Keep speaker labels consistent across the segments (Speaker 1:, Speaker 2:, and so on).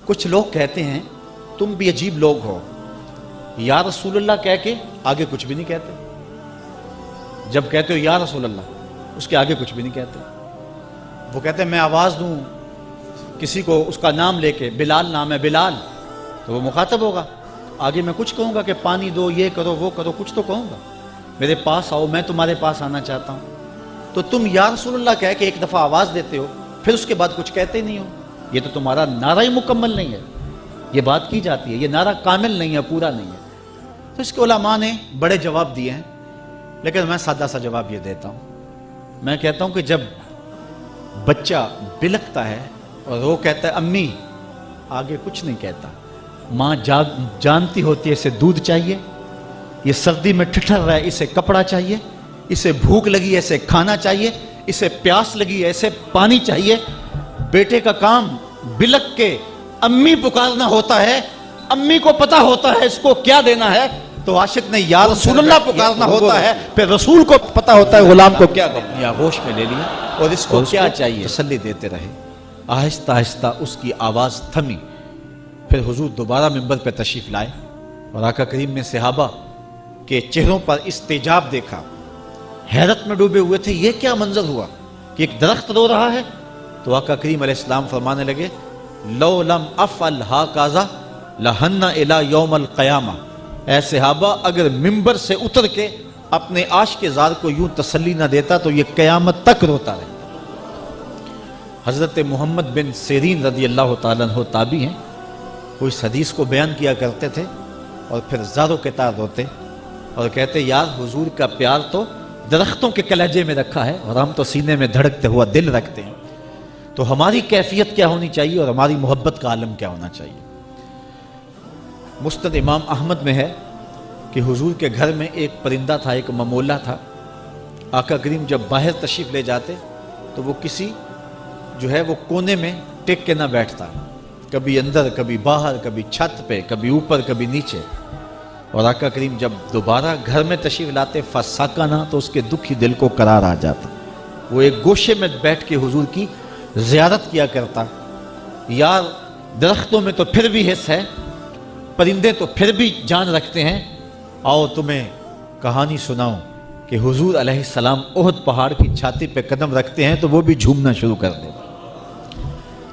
Speaker 1: کچھ لوگ کہتے ہیں تم بھی عجیب لوگ ہو، یا رسول اللہ کہہ کے آگے کچھ بھی نہیں کہتے، جب کہتے ہو یا رسول اللہ اس کے آگے کچھ بھی نہیں کہتے۔ وہ کہتے ہیں میں آواز دوں کسی کو، اس کا نام لے کے، بلال نام ہے بلال، تو وہ مخاطب ہوگا، آگے میں کچھ کہوں گا کہ پانی دو، یہ کرو وہ کرو، کچھ تو کہوں گا، میرے پاس آؤ، میں تمہارے پاس آنا چاہتا ہوں۔ تو تم یا رسول اللہ کہہ کے ایک دفعہ آواز دیتے ہو، پھر اس کے بعد کچھ کہتے ہی نہیں ہو، یہ تو تمہارا نعرہ ہی مکمل نہیں ہے۔ یہ بات کی جاتی ہے، یہ نعرہ کامل نہیں ہے، پورا نہیں ہے۔ تو اس کے علماء نے بڑے جواب دیے ہیں، لیکن میں سادہ سا جواب یہ دیتا ہوں، میں کہتا ہوں کہ جب بچہ بلکتا ہے اور وہ کہتا ہے امی، آگے کچھ نہیں کہتا، ماں جانتی ہوتی ہے اسے دودھ چاہیے، یہ سردی میں ٹھٹھر رہا ہے، اسے کپڑا چاہیے، اسے بھوک لگی ہے اسے کھانا چاہیے، اسے پیاس لگی ہے اسے پانی چاہیے، بیٹے کا کام بلک کے امی پکارنا ہوتا ہے، امی کو پتا ہوتا ہے اس کو کیا دینا ہے، تو عاشق نے یا رسول اللہ پکارنا ہوتا ہے، پھر رسول کو پتا ہوتا ہے غلام کو کیا دینا ہے۔ یا ہوش میں لے لیا اور اس کو کیا چاہیے تسلی دیتے رہے۔ آہستہ آہستہ اس کی آواز تھمی، پھر حضور دوبارہ منبر پہ تشریف لائے اور آقا کریم نے صحابہ کے چہروں پر استعجاب دیکھا، حیرت میں ڈوبے ہوئے تھے، یہ کیا منظر ہوا کہ ایک درخت رو رہا ہے؟ تو آقا کریم علیہ السلام فرمانے لگے لو لم افعل ھکذا لھن الی یوم القیامہ، اے صحابہ اگر منبر سے اتر کے اپنے عاشق زار کو یوں تسلی نہ دیتا تو یہ قیامت تک روتا رہتا۔ حضرت محمد بن سیرین رضی اللہ تعالیٰ عنہ تابعی ہیں، وہ اس حدیث کو بیان کیا کرتے تھے اور پھر زاروں کے تار روتے اور کہتے یار حضور کا پیار تو درختوں کے کلیجے میں رکھا ہے اور ہم تو سینے میں دھڑکتے ہوا دل رکھتے ہیں، تو ہماری کیفیت کیا ہونی چاہیے اور ہماری محبت کا عالم کیا ہونا چاہیے۔ مسند امام احمد میں ہے کہ حضور کے گھر میں ایک پرندہ تھا، ایک ممولہ تھا، آقا کریم جب باہر تشریف لے جاتے تو وہ کسی جو ہے وہ کونے میں ٹک کے نہ بیٹھتا، کبھی اندر کبھی باہر، کبھی چھت پہ کبھی اوپر کبھی نیچے، اور آقا کریم جب دوبارہ گھر میں تشریف لاتے فسکنا تو اس کے دکھی دل کو قرار آ جاتا، وہ ایک گوشے میں بیٹھ کے حضور کی زیارت کیا کرتا۔ یار درختوں میں تو پھر بھی حص ہے، پرندے تو پھر بھی جان رکھتے ہیں، آؤ تمہیں کہانی سناؤں کہ حضور علیہ السلام احد پہاڑ کی چھاتی پہ قدم رکھتے ہیں تو وہ بھی جھومنا شروع کر دے۔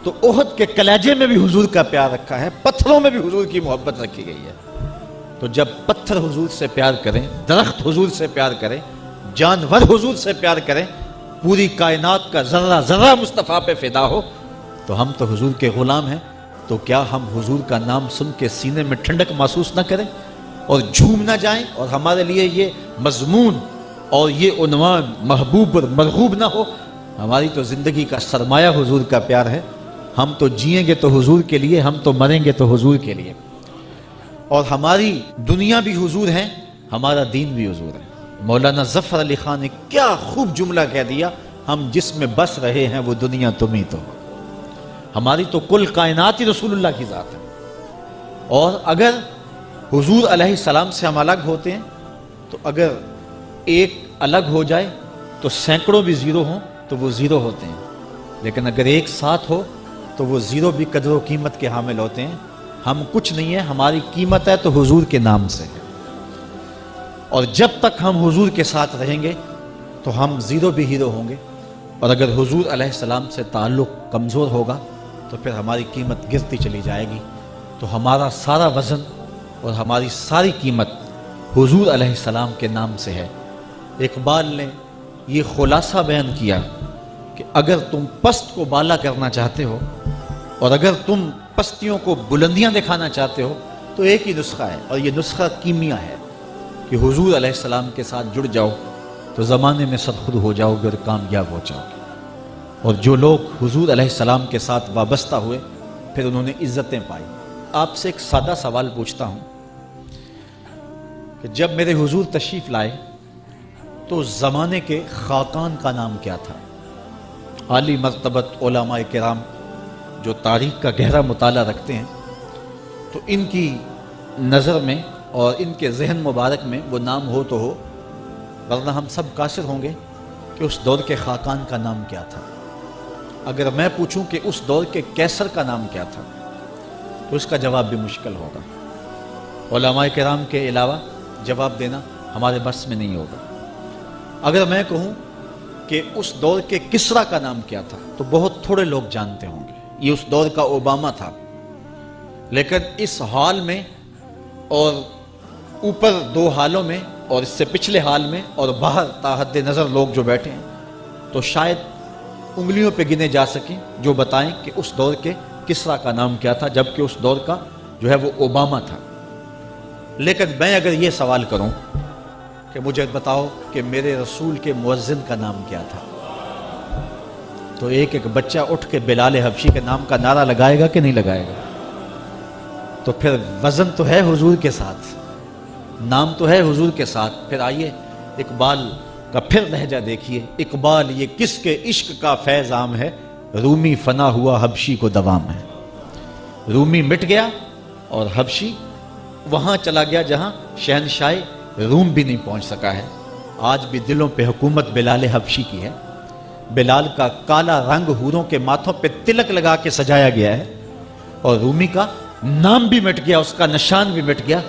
Speaker 1: تو احد کے کلیجے میں بھی حضور کا پیار رکھا ہے، پتھروں میں بھی حضور کی محبت رکھی گئی ہے۔ تو جب پتھر حضور سے پیار کریں، درخت حضور سے پیار کریں، جانور حضور سے پیار کریں، پوری کائنات کا ذرہ ذرہ مصطفیٰ پہ فدا ہو، تو ہم تو حضور کے غلام ہیں، تو کیا ہم حضور کا نام سن کے سینے میں ٹھنڈک محسوس نہ کریں اور جھوم نہ جائیں، اور ہمارے لیے یہ مضمون اور یہ عنوان محبوب اور مرغوب نہ ہو؟ ہماری تو زندگی کا سرمایہ حضور کا پیار ہے، ہم تو جئیں گے تو حضور کے لیے، ہم تو مریں گے تو حضور کے لیے، اور ہماری دنیا بھی حضور ہے، ہمارا دین بھی حضور ہے۔ مولانا ظفر علی خان نے کیا خوب جملہ کہہ دیا، ہم جس میں بس رہے ہیں وہ دنیا تم ہی تو ہو، ہماری تو کل کائنات ہی رسول اللہ کی ذات ہے، اور اگر حضور علیہ السلام سے ہم الگ ہوتے ہیں تو اگر ایک الگ ہو جائے تو سینکڑوں بھی زیرو ہوں تو وہ زیرو ہوتے ہیں، لیکن اگر ایک ساتھ ہو تو وہ زیرو بھی قدر و قیمت کے حامل ہوتے ہیں۔ ہم کچھ نہیں ہے، ہماری قیمت ہے تو حضور کے نام سے ہے، اور جب تک ہم حضور کے ساتھ رہیں گے تو ہم زیرو بھی ہیرو ہوں گے، اور اگر حضور علیہ السلام سے تعلق کمزور ہوگا تو پھر ہماری قیمت گرتی چلی جائے گی۔ تو ہمارا سارا وزن اور ہماری ساری قیمت حضور علیہ السلام کے نام سے ہے۔ اقبال نے یہ خلاصہ بیان کیا کہ اگر تم پست کو بالا کرنا چاہتے ہو اور اگر تم پستیوں کو بلندیاں دکھانا چاہتے ہو تو ایک ہی نسخہ ہے، اور یہ نسخہ کیمیا ہے کہ حضور علیہ السلام کے ساتھ جڑ جاؤ تو زمانے میں سرخود ہو جاؤ گے اور کامیاب ہو جاؤ گے۔ اور جو لوگ حضور علیہ السلام کے ساتھ وابستہ ہوئے پھر انہوں نے عزتیں پائی۔ آپ سے ایک سادہ سوال پوچھتا ہوں کہ جب میرے حضور تشریف لائے تو زمانے کے خاقان کا نام کیا تھا؟ عالی مرتبت علماء کرام جو تاریخ کا گہرا مطالعہ رکھتے ہیں تو ان کی نظر میں اور ان کے ذہن مبارک میں وہ نام ہو تو ہو، ورنہ ہم سب قاصر ہوں گے کہ اس دور کے خاقان کا نام کیا تھا۔ اگر میں پوچھوں کہ اس دور کے کیسر کا نام کیا تھا تو اس کا جواب بھی مشکل ہوگا۔ علماء کرام کے علاوہ جواب دینا ہمارے بس میں نہیں ہوگا۔ اگر میں کہوں کہ اس دور کے کسرا کا نام کیا تھا تو بہت تھوڑے لوگ جانتے ہوں گے، یہ اس دور کا اوباما تھا۔ لیکن اس حال میں اور اوپر دو حالوں میں اور اس سے پچھلے حال میں اور باہر تاحد نظر لوگ جو بیٹھے ہیں تو شاید انگلیوں پہ گنے جا سکیں جو بتائیں کہ اس دور کے کسرا کا نام کیا تھا، جبکہ اس دور کا جو ہے وہ اوباما تھا۔ لیکن میں اگر یہ سوال کروں کہ مجھے بتاؤ کہ میرے رسول کے مؤذن کا نام کیا تھا، تو ایک ایک بچہ اٹھ کے بلال حبشی کے نام کا نعرہ لگائے گا کہ نہیں لگائے گا؟ تو پھر وزن تو ہے حضور کے ساتھ، نام تو ہے حضور کے ساتھ۔ پھر آئیے اقبال کا پھر لہجہ دیکھیے، اقبال یہ کس کے عشق کا فیض عام ہے، رومی فنا ہوا حبشی کو دوام ہے۔ رومی مٹ گیا اور حبشی وہاں چلا گیا جہاں شہنشاہ روم بھی نہیں پہنچ سکا ہے۔ آج بھی دلوں پہ حکومت بلال حبشی کی ہے۔ بلال کا کالا رنگ حوروں کے ماتھوں پہ تلک لگا کے سجایا گیا ہے، اور رومی کا نام بھی مٹ گیا، اس کا نشان بھی مٹ گیا۔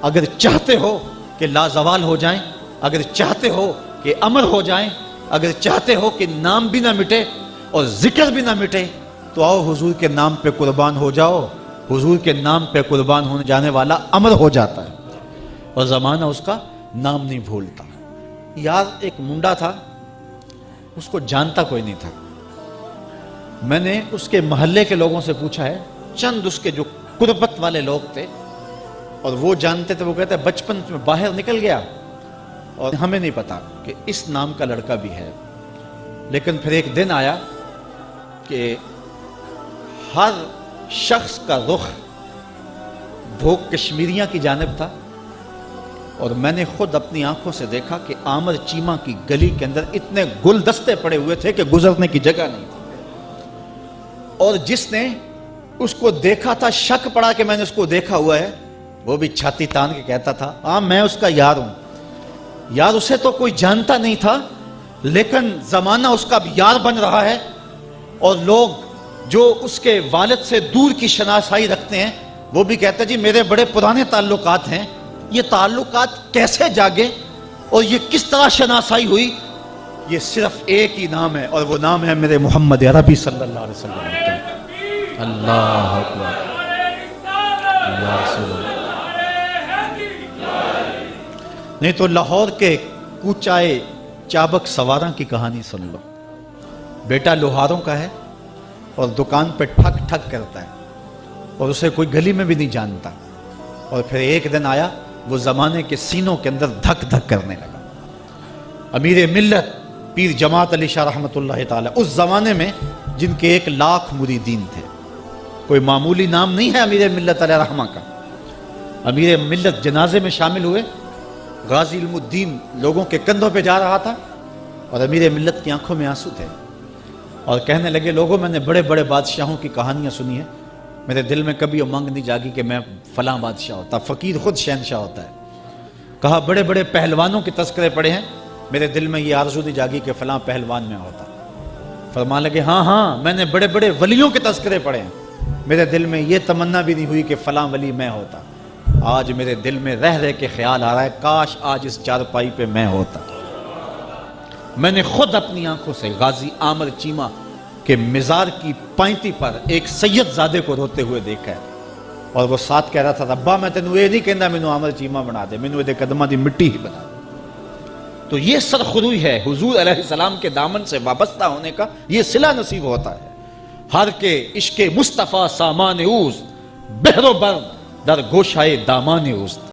Speaker 1: اگر چاہتے ہو کہ لازوال ہو جائیں، اگر چاہتے ہو کہ امر ہو جائیں، اگر چاہتے ہو کہ نام بھی نہ مٹے اور ذکر بھی نہ مٹے، تو آؤ حضور کے نام پہ قربان ہو جاؤ۔ حضور کے نام پہ قربان ہونے جانے والا امر ہو جاتا ہے اور زمانہ اس کا نام نہیں بھولتا۔ یار ایک منڈا تھا، اس کو جانتا کوئی نہیں تھا۔ میں نے اس کے محلے کے لوگوں سے پوچھا ہے، چند اس کے جو قربت والے لوگ تھے اور وہ جانتے تھے، وہ کہتے ہیں بچپن میں باہر نکل گیا اور ہمیں نہیں پتا کہ اس نام کا لڑکا بھی ہے۔ لیکن پھر ایک دن آیا کہ ہر شخص کا رخ بھوک کشمیریاں کی جانب تھا، اور میں نے خود اپنی آنکھوں سے دیکھا کہ آمر چیمہ کی گلی کے اندر اتنے گلدستے پڑے ہوئے تھے کہ گزرنے کی جگہ نہیں تھی۔ اور جس نے اس کو دیکھا تھا، شک پڑا کہ میں نے اس کو دیکھا ہوا ہے، وہ بھی چھاتی تان کے کہتا تھا ہاں میں اس کا یار ہوں۔ یار اسے تو کوئی جانتا نہیں تھا، لیکن زمانہ اس کا یار بن رہا ہے، اور لوگ جو اس کے والد سے دور کی شناسائی رکھتے ہیں وہ بھی کہتے ہیں جی میرے بڑے پرانے تعلقات ہیں۔ یہ تعلقات کیسے جاگے اور یہ کس طرح شناسائی ہوئی؟ یہ صرف ایک ہی نام ہے، اور وہ نام ہے میرے محمد عربی صلی اللہ علیہ وسلم۔ اللہ اکبر، یا رسول اللہ۔ نہیں تو لاہور کے کوچائے چابک سواراں کی کہانی سن لو۔ بیٹا لوہاروں کا ہے اور دکان پہ ٹھک ٹھک کرتا ہے، اور اسے کوئی گلی میں بھی نہیں جانتا۔ اور پھر ایک دن آیا، وہ زمانے کے سینوں کے اندر دھک دھک کرنے لگا۔ امیر ملت پیر جماعت علی شاہ رحمۃ اللہ تعالی، اس زمانے میں جن کے 1,00,000 مریدین تھے، کوئی معمولی نام نہیں ہے امیر ملت علیہ رحمہ کا۔ امیر ملت جنازے میں شامل ہوئے، غازی علم الدین لوگوں کے کندھوں پہ جا رہا تھا، اور امیر ملت کی آنکھوں میں آنسو تھے، اور کہنے لگے لوگوں میں نے بڑے بڑے بادشاہوں کی کہانیاں سنی ہیں، میرے دل میں کبھی امنگ نہیں جاگی کہ میں فلاں بادشاہ ہوتا۔ فقیر خود شہنشاہ ہوتا ہے۔ کہا بڑے بڑے پہلوانوں کے تذکرے پڑے ہیں، میرے دل میں یہ آرزو نہیں جاگی کہ فلاں پہلوان میں ہوتا۔ فرمان لگے ہاں میں نے بڑے بڑے ولیوں کے تذکرے پڑے ہیں، میرے دل میں یہ تمنا بھی نہیں ہوئی کہ فلاں ولی میں ہوتا۔ آج میرے دل میں رہ رہ کے خیال آ رہا ہے کاش آج اس چارپائی پہ میں ہوتا۔ میں نے خود اپنی آنکھوں سے غازی عامر چیمہ کہ مزار کی پائنتی پر ایک سید زادے کو روتے ہوئے دیکھا ہے، اور وہ ساتھ کہہ رہا تھا ربا میں تینوں یہ نہیں کہنا مینوں عامر چیمہ بنا دے، مینوں دے قدماں دی مٹی ہی بنا دے۔ تو یہ سرخروئی ہے حضور علیہ السلام کے دامن سے وابستہ ہونے کا، یہ صلہ نصیب ہوتا ہے۔ ہر کے عشق مصطفیٰ سامان اوست، بحر و بر در گوشائے دامان اوست۔